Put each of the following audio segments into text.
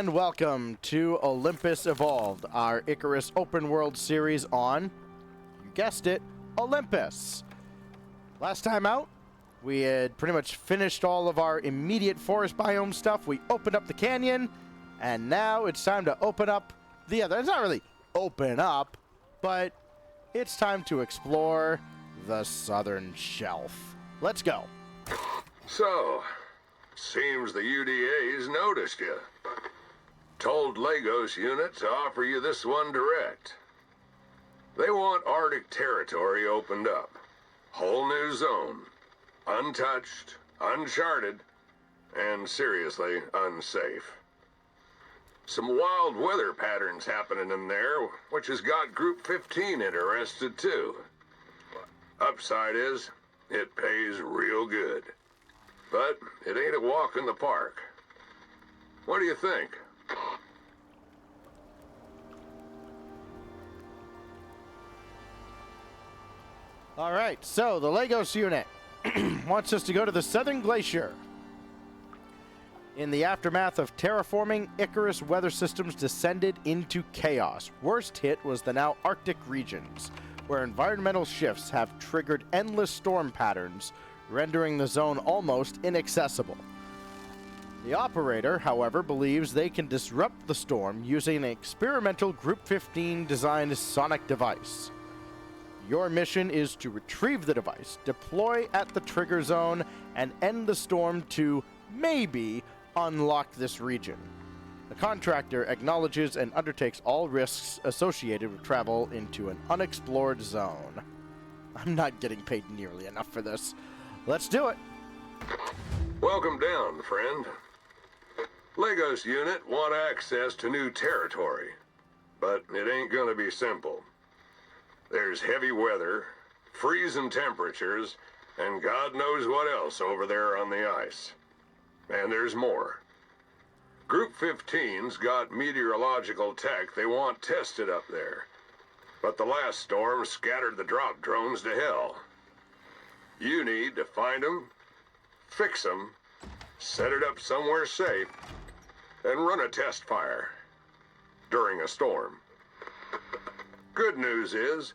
and welcome to Olympus Evolved, our Icarus open world series on, you guessed it, Olympus. Last time out, we had pretty much finished all of our immediate forest biome stuff. We opened up the canyon, and now it's time to open up the other. It's not really open up, but it's time to explore the southern shelf. Let's go. So, seems the UDA's noticed you. Told Lagos unit to offer you this one direct. They want Arctic territory opened up. Whole new zone. Untouched, uncharted, and seriously unsafe. Some wild weather patterns happening in there, which has got Group 15 interested too. Upside is, it pays real good. But it ain't a walk in the park. What do you think? All right, so the Lagos unit wants us to go to the Southern Glacier. In the aftermath of terraforming, Icarus weather systems descended into chaos. Worst hit was the now Arctic regions, where environmental shifts have triggered endless storm patterns, rendering the zone almost inaccessible. The operator, however, believes they can disrupt the storm using an experimental Group 15 designed sonic device. Your mission is to retrieve the device, deploy at the trigger zone, and end the storm to, maybe, unlock this region. The contractor acknowledges and undertakes all risks associated with travel into an unexplored zone. I'm not getting paid nearly enough for this. Let's do it. Welcome down, friend. Lagos unit want access to new territory, but it ain't gonna be simple. There's heavy weather, freezing temperatures, and God knows what else over there on the ice. And there's more. Group 15's got meteorological tech they want tested up there, but the last storm scattered the drop drones to hell. You need to find them, fix them, set it up somewhere safe, and run a test fire during a storm. Good news is,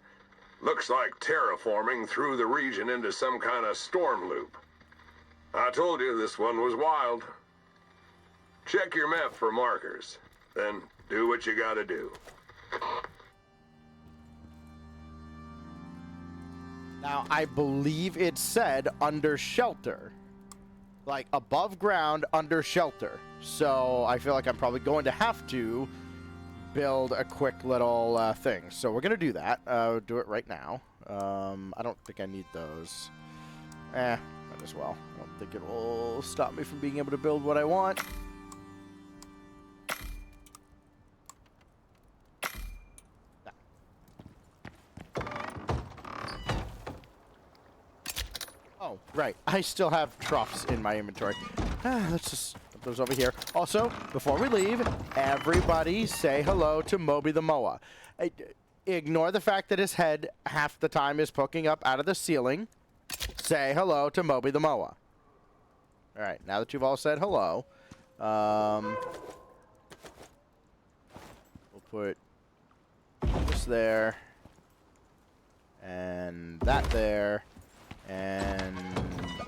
looks like terraforming threw the region into some kind of storm loop. I told you this one was wild. Check your map for markers, then do what you gotta do. Now, I believe it said under shelter. Like, above ground, under shelter. So, I feel like I'm probably going to have to build a quick little thing. So, we're going to do that. Do it right now. I don't think I need those. Might as well. I don't think it will stop me from being able to build what I want. Oh, right. I still have troughs in my inventory. Let's just put those over here. Also, before we leave, everybody say hello to Moby the Moa. Ignore the fact that his head half the time is poking up out of the ceiling. Say hello to Moby the Moa. All right, now that you've all said hello, we'll put this there, and that there. And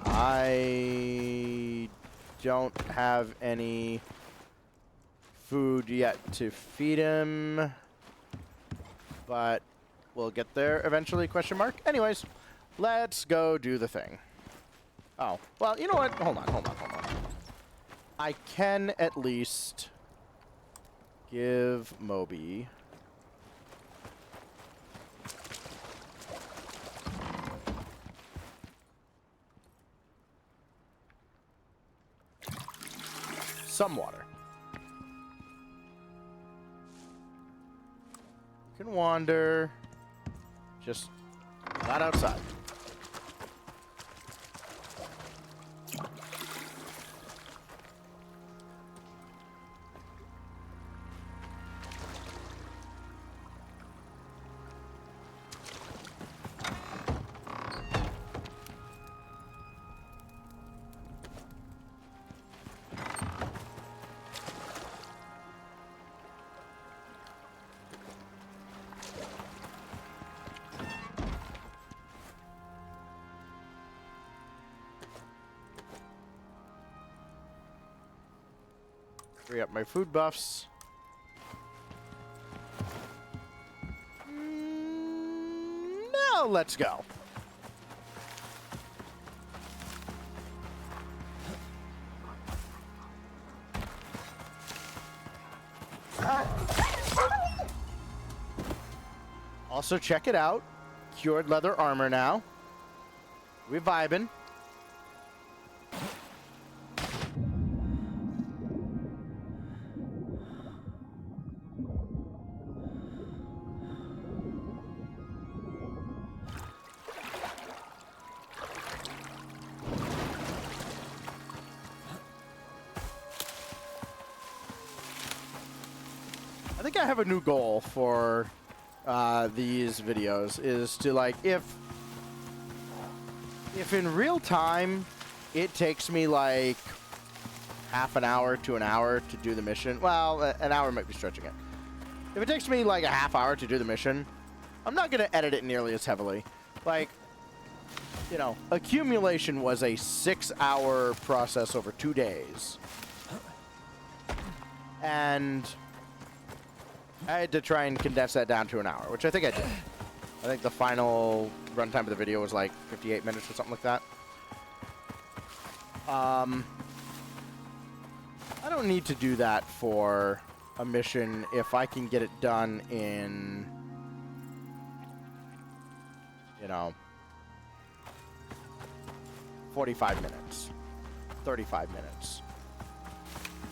I don't have any food yet to feed him, but we'll get there eventually, question mark. Anyways, let's go do the thing. Oh, well, you know what? Hold on. I can at least give Moby some water. You can wander, just not outside. Free up my food buffs. Now let's go. Also, check it out. Cured leather armor now. We vibing. I think I have a new goal for these videos, is to, like, if in real time it takes me like half an hour to an hour to do the mission, well, an hour might be stretching it. If it takes me like a half hour to do the mission, I'm not going to edit it nearly as heavily. Like, you know, accumulation was a 6-hour process over 2 days. And I had to try and condense that down to an hour, which I think I did. I think the final runtime of the video was like 58 minutes or something like that. I don't need to do that for a mission if I can get it done in, you know, 45 minutes, 35 minutes.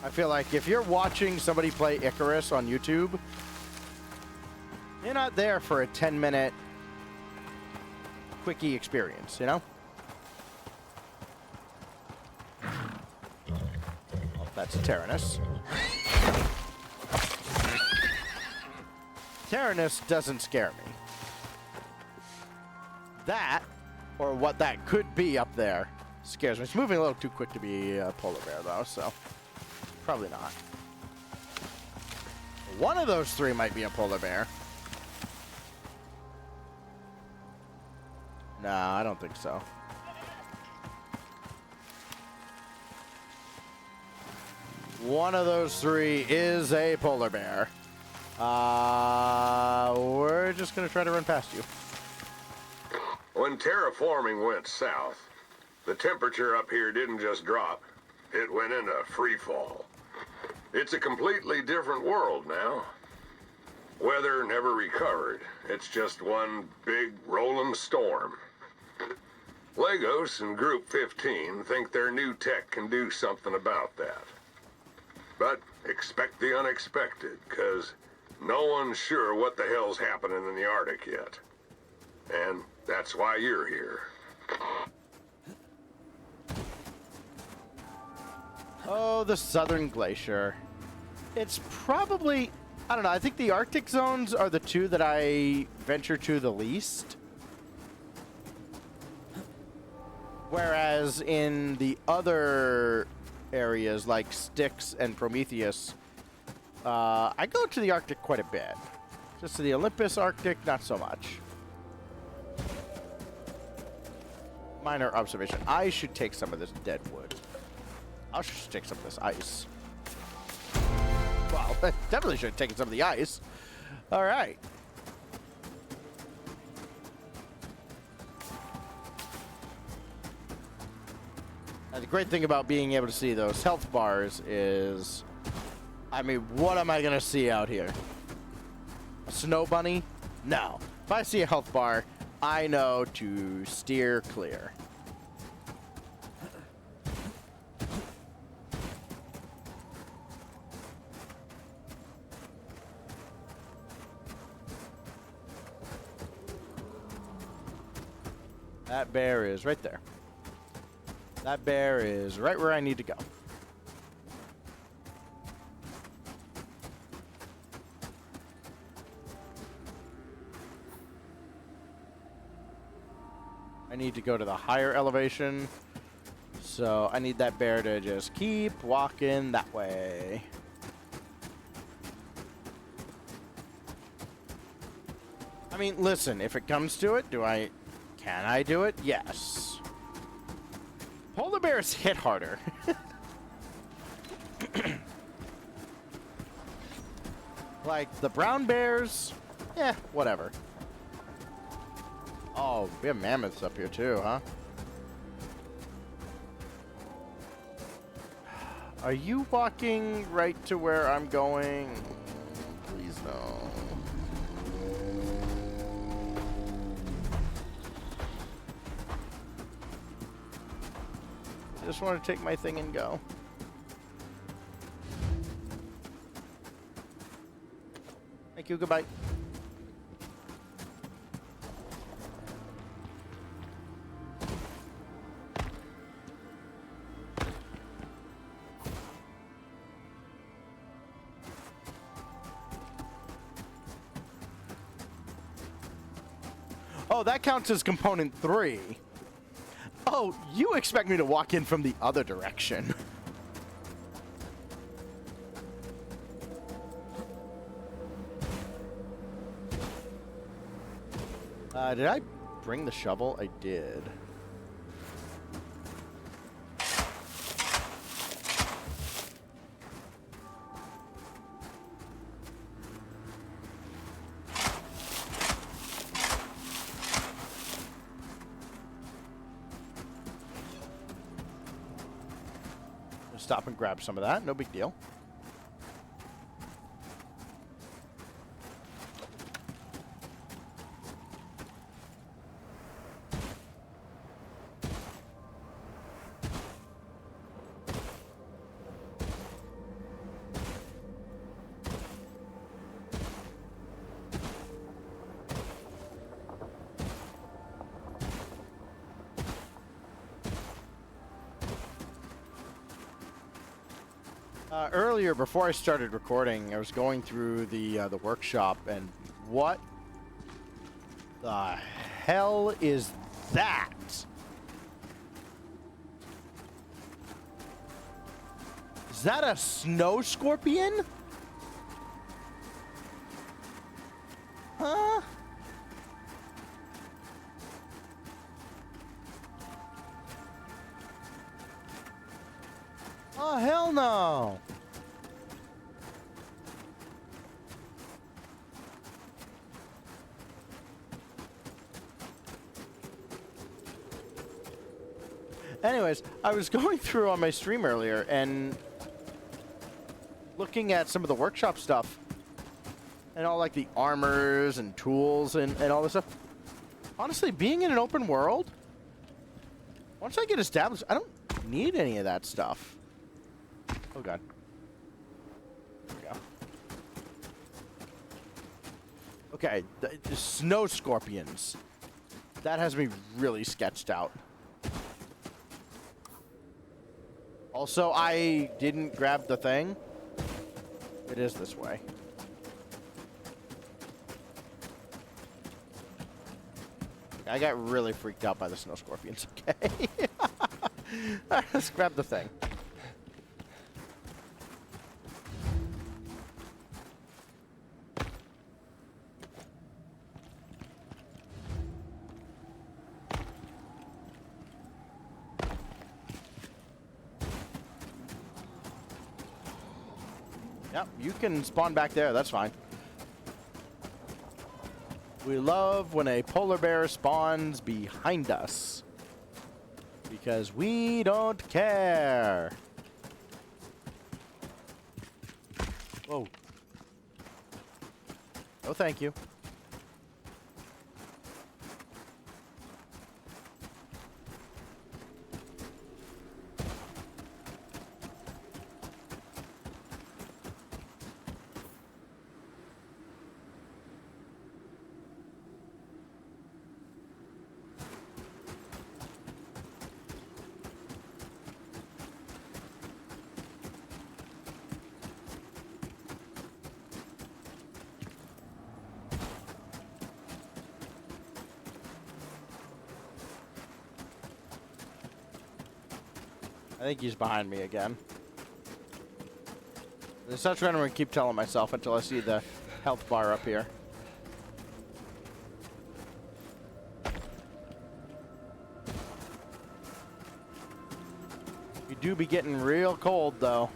I feel like if you're watching somebody play Icarus on YouTube, you're not there for a 10-minute quickie experience, you know? Oh, that's a Tyrannus. Tyrannus doesn't scare me. That, or what that could be up there, scares me. It's moving a little too quick to be a polar bear, though, so probably not. One of those three might be a polar bear. No, I don't think so. One of those three is a polar bear. We're just going to try to run past you. When terraforming went south, the temperature up here didn't just drop. It went into free fall. It's a completely different world now. Weather never recovered. It's just one big rolling storm. Lagos and Group 15 think their new tech can do something about that. But expect the unexpected, because no one's sure what the hell's happening in the Arctic yet. And that's why you're here. Oh, the Southern Glacier. It's probably, I don't know, I think the Arctic zones are the two that I venture to the least. Whereas in the other areas like Styx and Prometheus, I go to the Arctic quite a bit. Just to the Olympus Arctic, not so much. Minor observation. I should take some of this dead wood. I should take some of this ice. Well, I definitely should have taken some of the ice. All right. And the great thing about being able to see those health bars is, I mean, what am I going to see out here? A snow bunny? No. If I see a health bar, I know to steer clear. That bear is right there. That bear is right where I need to go. I need to go to the higher elevation. So I need that bear to just keep walking that way. I mean, listen, if it comes to it, can I do it? Yes. Polar bears hit harder. Like, the brown bears, whatever. Oh, we have mammoths up here too, huh? Are you walking right to where I'm going? Please no. I just want to take my thing and go. Thank you, goodbye. Oh, that counts as component 3. Oh, you expect me to walk in from the other direction. Did I bring the shovel? I did. Stop and grab some of that. No big deal. Earlier, before I started recording, I was going through the workshop, and what the hell is that? Is that a snow scorpion? Huh? Oh, hell no. Anyways, I was going through on my stream earlier and looking at some of the workshop stuff and all like the armors and tools and all this stuff. Honestly, being in an open world, once I get established, I don't need any of that stuff. Oh god. There we go. Okay, the snow scorpions. That has me really sketched out. Also, I didn't grab the thing. It is this way. I got really freaked out by the snow scorpions. Okay. Alright, let's grab the thing. Yep, you can spawn back there. That's fine. We love when a polar bear spawns behind us. Because we don't care. Whoa. Oh, thank you. I think he's behind me again. There's such what I'm going to keep telling myself until I see the health bar up here. You do be getting real cold, though.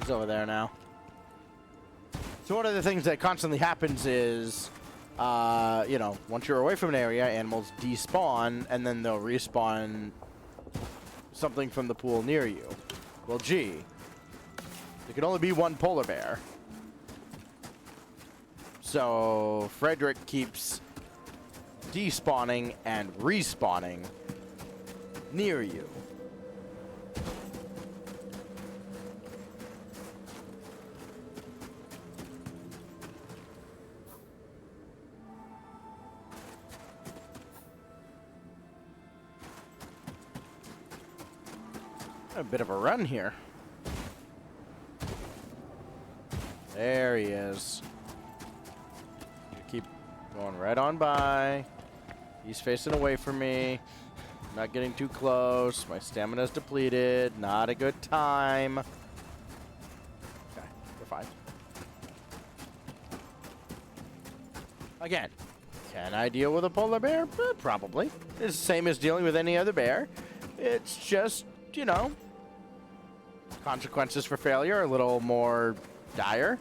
He's over there now. So one of the things that constantly happens is, you know, once you're away from an area, animals despawn, and then they'll respawn something from the pool near you. Well, gee, there can only be one polar bear. So Frederick keeps despawning and respawning near you. A bit of a run here. There he is. Keep going right on by. He's facing away from me. I'm not getting too close. My stamina's depleted. Not a good time. Okay, we're fine. Again, can I deal with a polar bear? Probably. It's the same as dealing with any other bear. It's just, you know, consequences for failure are a little more dire.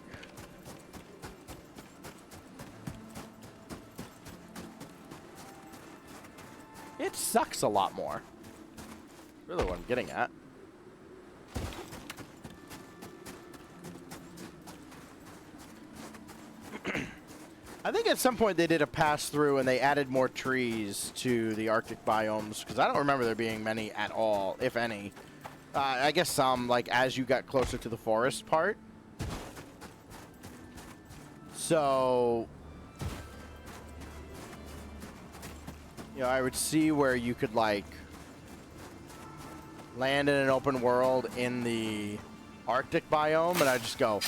It sucks a lot more. Really what I'm getting at. I think at some point they did a pass through and they added more trees to the Arctic biomes, because I don't remember there being many at all, if any. I guess some, like, as you got closer to the forest part. So, you know, I would see where you could, like, land in an open world in the Arctic biome, and I'd just go,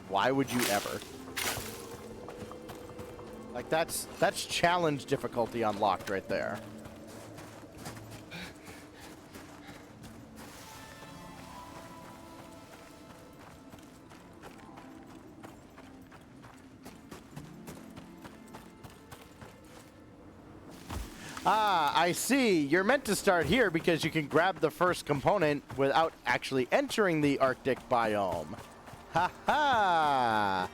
why would you ever? Like, that's challenge difficulty unlocked right there. Ah, I see. You're meant to start here because you can grab the first component without actually entering the Arctic biome. Ha ha!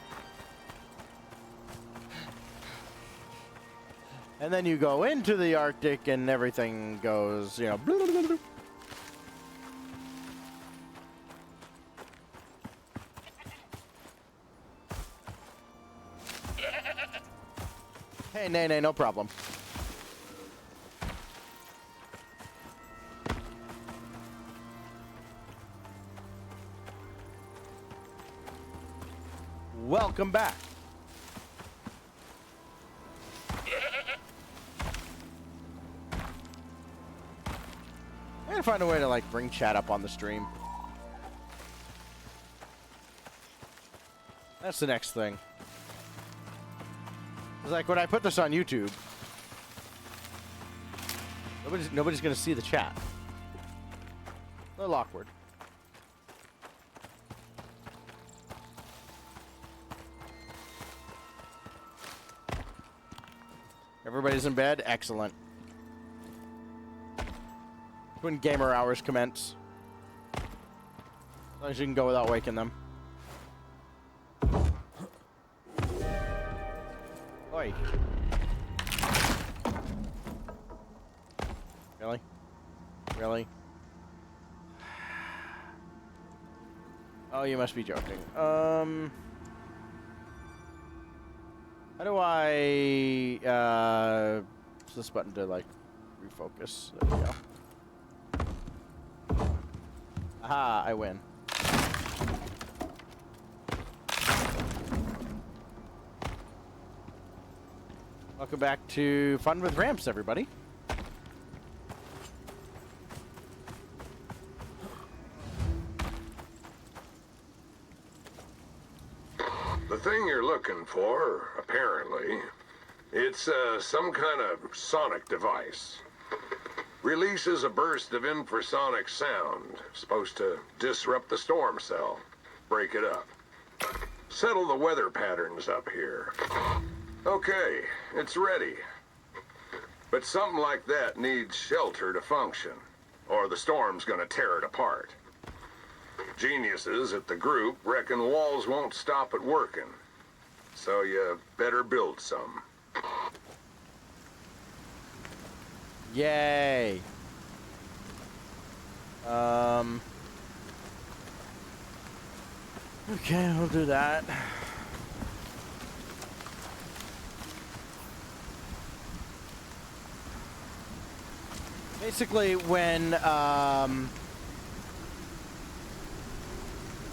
And then you go into the Arctic and everything goes, you know, blah, blah, blah, blah. Hey, nay, no problem. Welcome back. I'm gonna find a way to, like, bring chat up on the stream. That's the next thing. It's like when I put this on YouTube, nobody's gonna see the chat. A little awkward. Everybody's in bed? Excellent. When gamer hours commence. As long as you can go without waking them. Oi. Really? Really? Oh, you must be joking. How do I, what's this button to, like, refocus? There we go. Aha, I win. Welcome back to Fun with Ramps, everybody. The thing you're looking for, apparently, it's some kind of sonic device. Releases a burst of infrasonic sound, supposed to disrupt the storm cell, break it up, settle the weather patterns up here. Okay, it's ready. But something like that needs shelter to function, or the storm's gonna tear it apart. Geniuses at the group reckon walls won't stop at working. So you better build some. Yay. Okay, I'll do that. Basically, when, I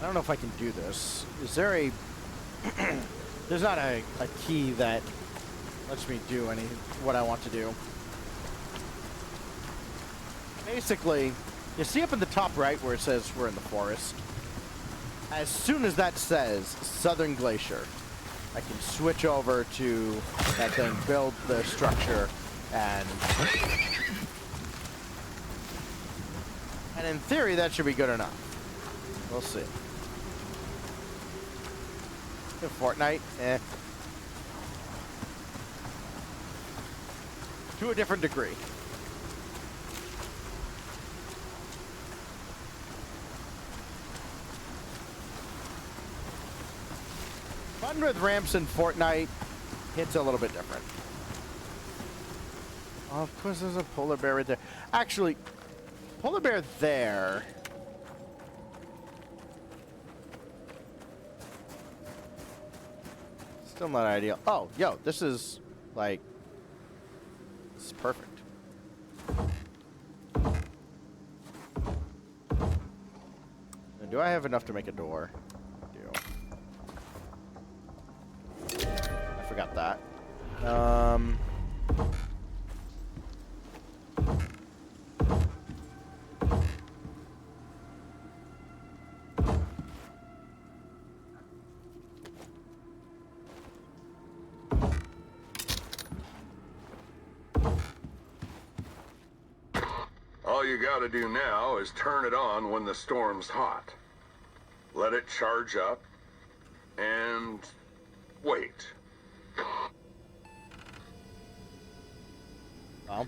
don't know if I can do this. Is there a, there's not a key that lets me do what I want to do. Basically, you see up in the top right where it says we're in the forest? As soon as that says Southern Glacier, I can switch over to that thing, build the structure, and in theory, that should be good enough. We'll see. Fortnite, eh. To a different degree. Fun with ramps in Fortnite hits a little bit different. Oh, of course, there's a polar bear right there. Actually, polar bear there. Still not ideal. Oh, yo, this is like, this is perfect. And do I have enough to make a door? I do. I forgot that. All you gotta do now is turn it on when the storm's hot. Let it charge up, and wait. Well,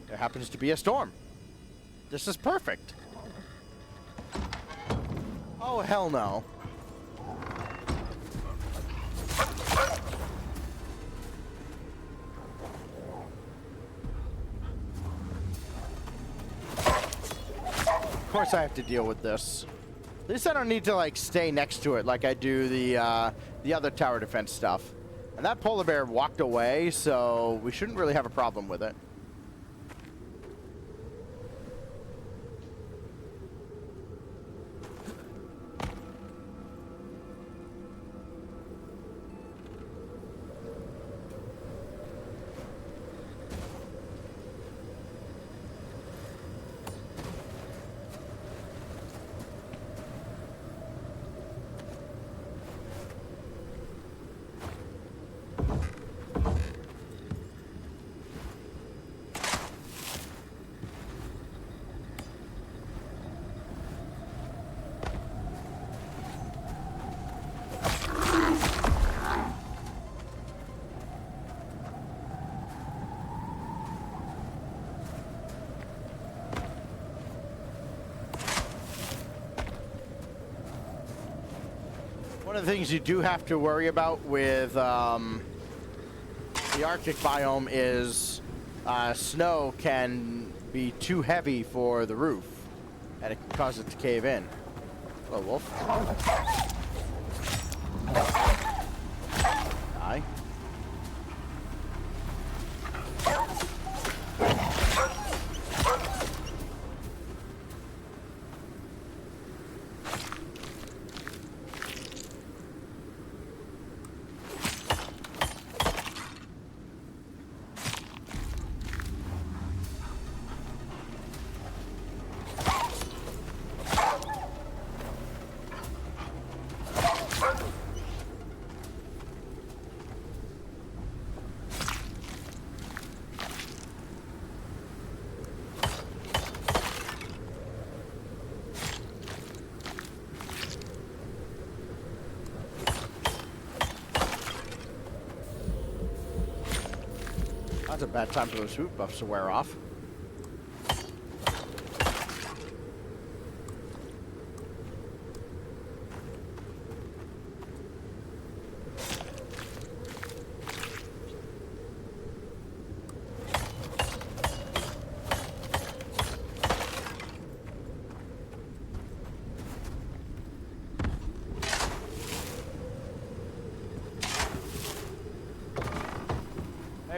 there happens to be a storm. This is perfect. Oh, hell no. Of course I have to deal with this. At least I don't need to like stay next to it like I do the other tower defense stuff. And that polar bear walked away, so we shouldn't really have a problem with it. One of the things you do have to worry about with the Arctic biome is snow can be too heavy for the roof, and it can cause it to cave in. Hello, wolf. Die. That's a bad time for those swoop buffs to wear off.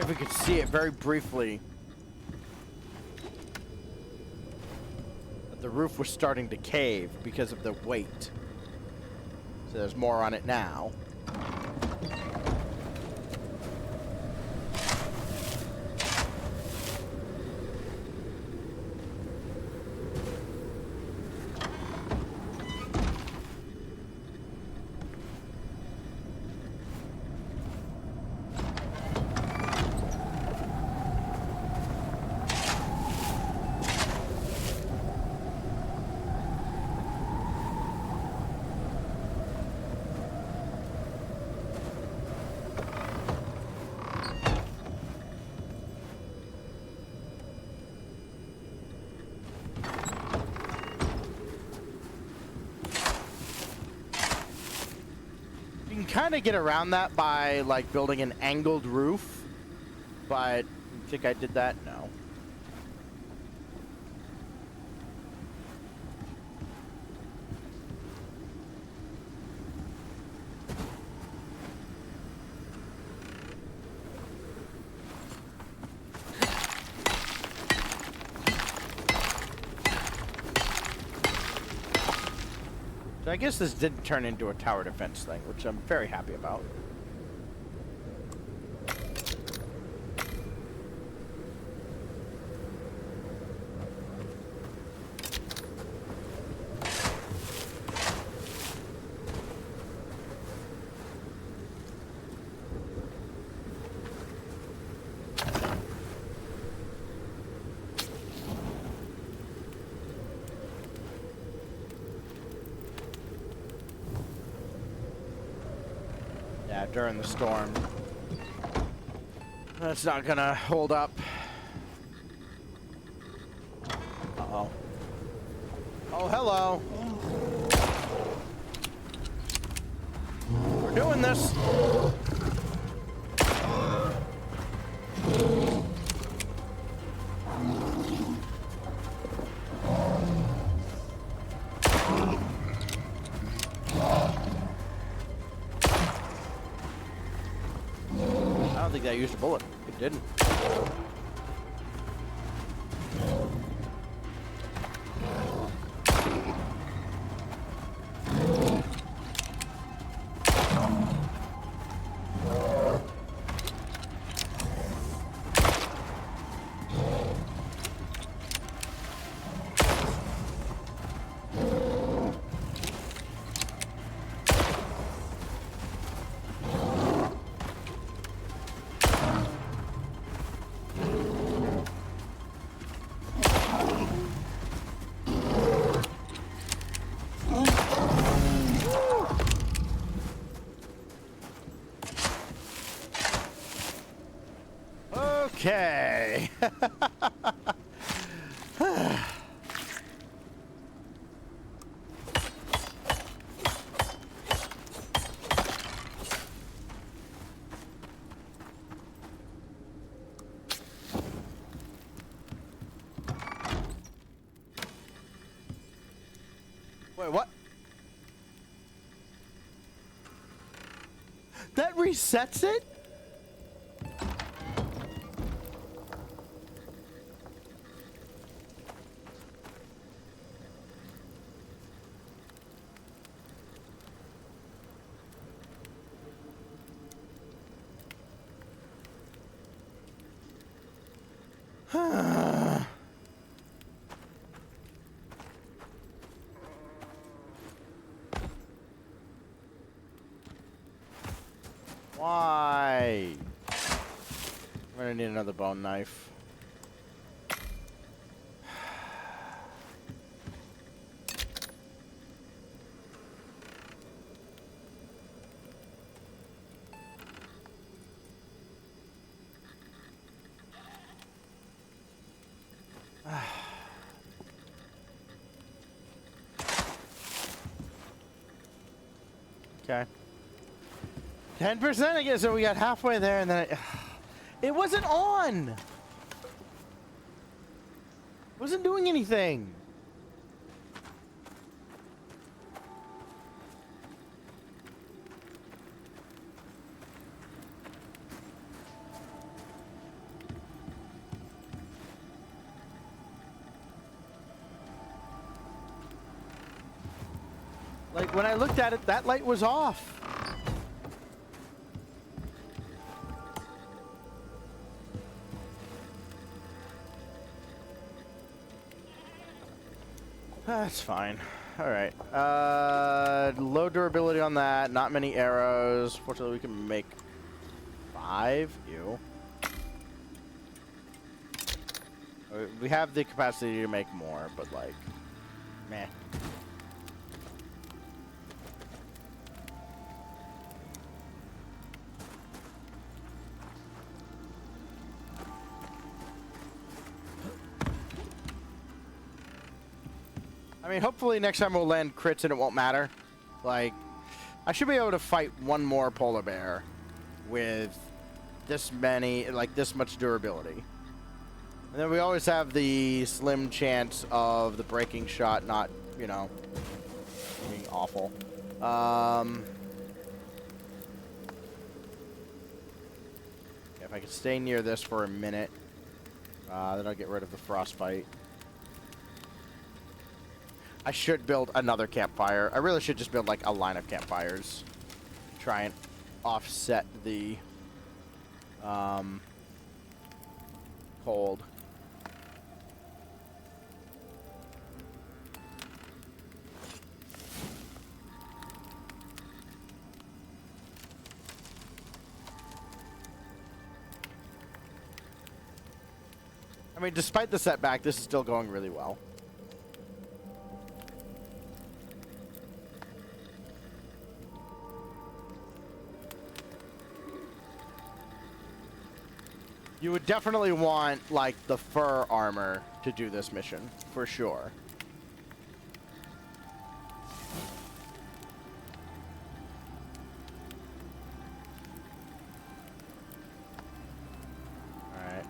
if we could see it very briefly. But the roof was starting to cave because of the weight. So there's more on it now. Kind of get around that by like building an angled roof, but you think I did that? No. So I guess this didn't turn into a tower defense thing, which I'm very happy about. Yeah, during the storm. That's not gonna hold up. Uh-oh. Oh, hello. We're doing this. I don't think that used a bullet. It didn't. Okay. Wait, what? That resets it? Why? I'm gonna need another bone knife. Okay. 10%, I guess, so we got halfway there and then it wasn't on. Wasn't doing anything. Like, when I looked at it, that light was off. That's fine. Alright. Low durability on that. Not many arrows. Fortunately, we can make 5. Ew. We have the capacity to make more, but, like, meh. I mean, hopefully next time we'll land crits and it won't matter. Like, I should be able to fight one more polar bear with this many, like, this much durability. And then we always have the slim chance of the breaking shot not, you know, being awful. If I could stay near this for a minute, then I'll get rid of the frostbite. I should build another campfire. I really should just build, like, a line of campfires. Try and offset the cold. I mean, despite the setback, this is still going really well. You would definitely want, like, the fur armor to do this mission, for sure. Alright.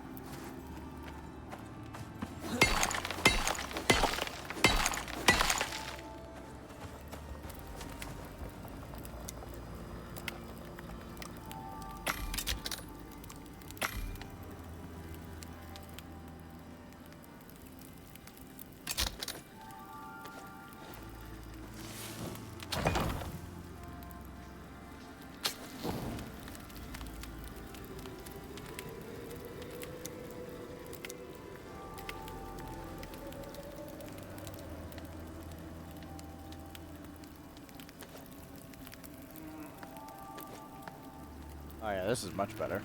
Oh yeah, this is much better.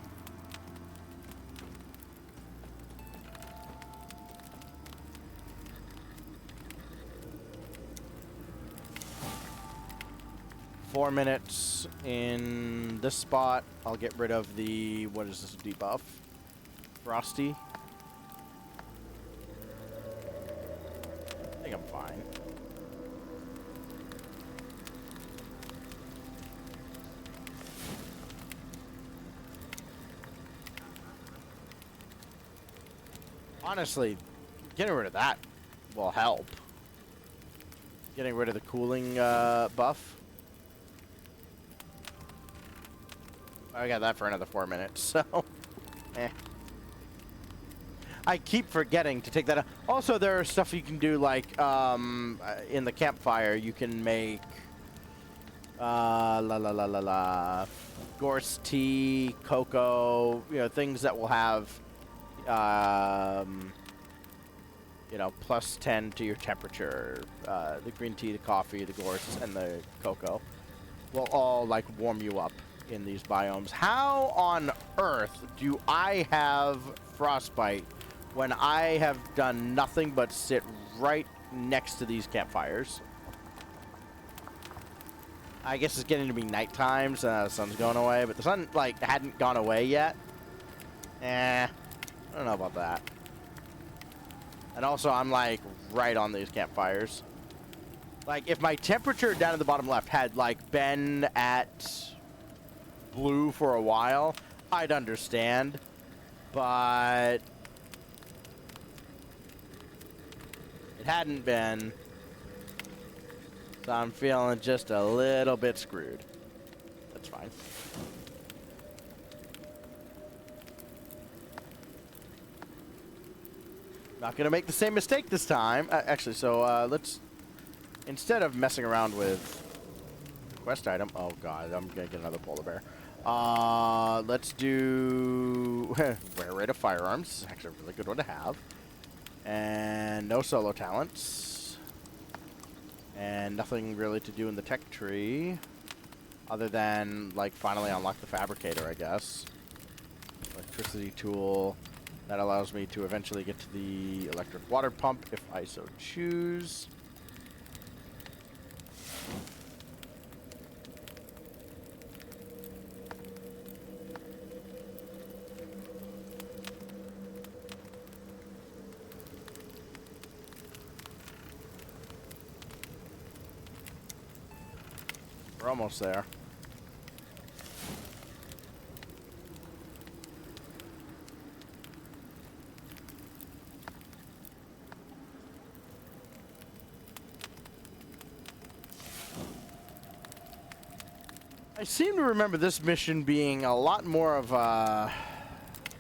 Four minutes in this spot. I'll get rid of the, what is this debuff? Frosty. I think I'm fine. Honestly, getting rid of that will help. Getting rid of the cooling buff. I got that for another 4 minutes, so eh. I keep forgetting to take that out. Also, there are stuff you can do, like in the campfire. You can make gorse tea, cocoa, you know, things that will have you know, plus 10 to your temperature. The green tea, the coffee, the gorse, and the cocoa will all, like, warm you up in these biomes. How on earth do I have frostbite when I have done nothing but sit right next to these campfires? I guess it's getting to be nighttime, so the sun's going away, but the sun, like, hadn't gone away yet. I don't know about that. And also, I'm, like, right on these campfires. Like, if my temperature down at the bottom left had, like, been at blue for a while, I'd understand. But it hadn't been. So I'm feeling just a little bit screwed. That's fine. Not gonna make the same mistake this time. Actually, so let's, instead of messing around with quest item. Oh god, I'm gonna get another polar bear. Let's do rare rate of firearms. Actually, a really good one to have. And no solo talents. And nothing really to do in the tech tree. Other than, like, finally unlock the fabricator, I guess. Electricity tool. That allows me to eventually get to the electric water pump if I so choose. We're almost there. I seem to remember this mission being a lot more of a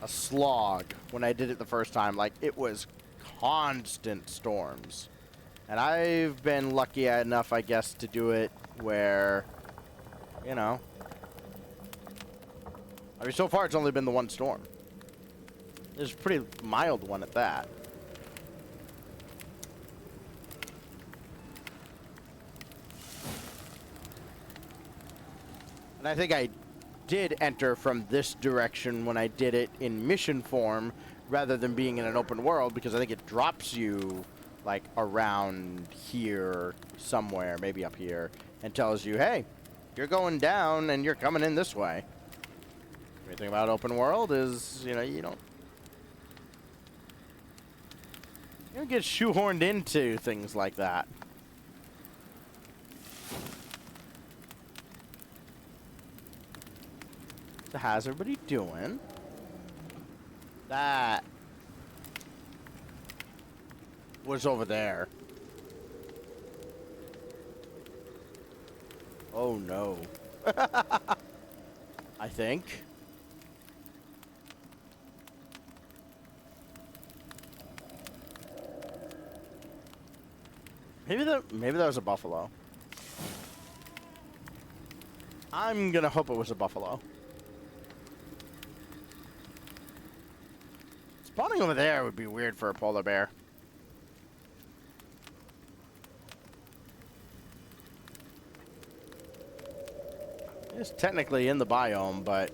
slog when I did it the first time. Like, it was constant storms. And I've been lucky enough, I guess, to do it where, you know, I mean, so far it's only been the one storm. It's a pretty mild one at that. And I think I did enter from this direction when I did it in mission form rather than being in an open world, because I think it drops you like around here somewhere, maybe up here, and tells you, hey, you're going down and you're coming in this way. The great thing about open world is, you know, you don't get shoehorned into things like that. The hazard, what are you doing? That was over there. Oh no. I think. Maybe that was a buffalo. I'm gonna hope it was a buffalo. Spawning over there would be weird for a polar bear. It's technically in the biome, but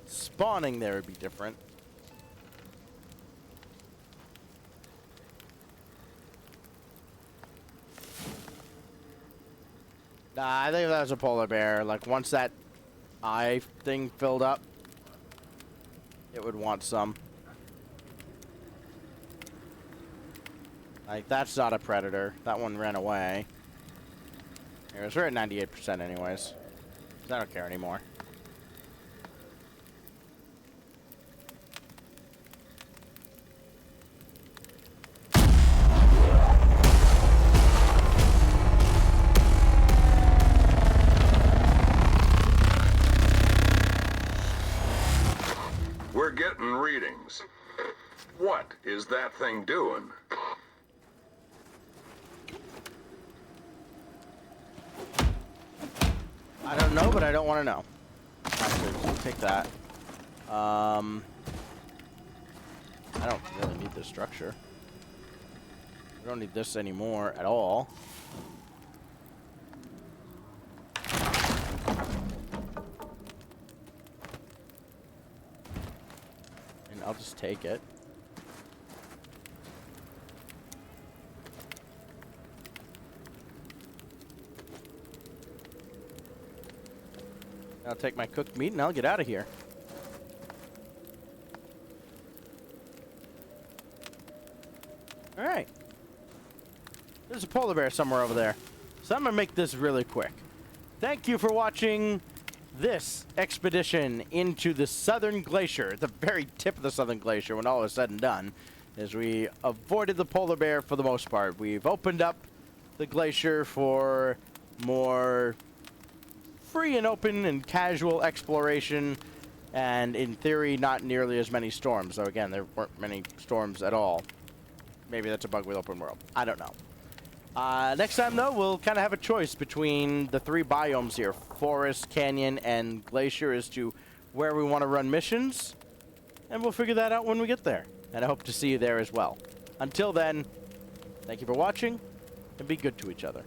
spawning there would be different. Nah, I think that was a polar bear. Like, once that eye thing filled up, it would want some. Like, that's not a predator. That one ran away. Anyways, we're at 98% anyways. I don't care anymore. We're getting readings. What is that thing doing? I don't know, but I don't want to know. Actually, take that. I don't really need this structure. I don't need this anymore at all. And I'll just take it. I'll take my cooked meat and I'll get out of here. Alright. There's a polar bear somewhere over there. So I'm going to make this really quick. Thank you for watching this expedition into the Southern Glacier. At the very tip of the Southern Glacier, when all is said and done, as we avoided the polar bear for the most part. We've opened up the glacier for more free and open and casual exploration, and in theory not nearly as many storms. So again, there weren't many storms at all. Maybe that's a bug with open world. I don't know. Next time, though, we'll kind of have a choice between the 3 biomes here, forest, canyon, and glacier, as to where we want to run missions. And we'll figure that out when we get there. And I hope to see you there as well. Until then, thank you for watching, and be good to each other.